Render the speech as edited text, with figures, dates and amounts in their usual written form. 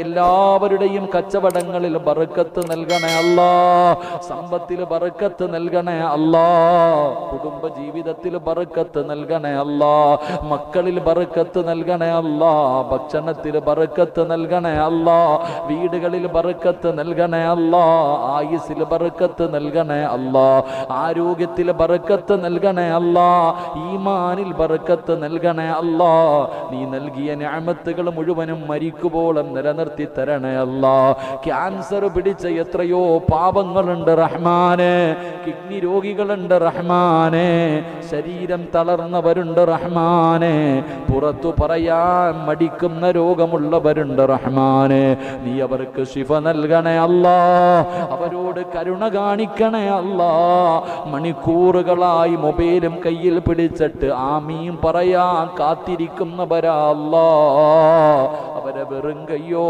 എല്ലാവരുടെയും കച്ചവടങ്ങളിൽ ബർക്കത്ത് നൽകണേ അല്ലാ, സമ്പത്തിൽ ബർക്കത്ത് നൽകണേ അല്ലാ, കുടുംബ ജീവിതത്തിൽ ബർക്കത്ത് നൽകണേ അല്ലാ, മക്കളിൽ ബർക്കത്ത് നൽകണേ അല്ലാ, ഭക്ഷണത്തിൽ ബർക്കത്ത് നൽകണേ അല്ലാ, വീടുകളിൽ ബർക്കത്ത് നൽകണേ അല്ലാ, ആയുസ്സിൽ ബർക്കത്ത് നൽകണേ അല്ലാ, ആരോഗ്യത്തിൽ ബർക്കത്ത് നൽകണേ അല്ലാ, ഈമാനിൽ ബർക്കത്ത് നൽകണേ അല്ലാ. നീ നൽകിയ നിഅമത്തുകൾ മുഴുവനും മരിക്കുമ്പോഴും നിലനിർത്തി തരണേ അല്ലാ. ക്യാൻസർ പിടിച്ച എത്രയോ പാപങ്ങളുണ്ട് റഹ്മാനെ, കിഡ്നി രോഗികളുണ്ട് റഹ്മാനെ, ശരീരം തളർന്നവരുണ്ട് റഹ്മാനെ, പുറത്തു പറയാൻ മടിക്കുന്ന രോഗമുള്ളവരുണ്ട് റഹ്മാനെ. നീ അവർക്ക് ശിഫ നൽകണേ അല്ലാ, അവരോട് കരുണ കാണിക്കണേ അല്ലാ. മണിക്കൂറുകളായി മൊബൈലും കയ്യിൽ പിടിച്ചിട്ട് ആമീൻ പറയാൻ കാത്തിരിക്കുന്നവരാ അല്ലാ, അവരെ വെറും കയ്യോ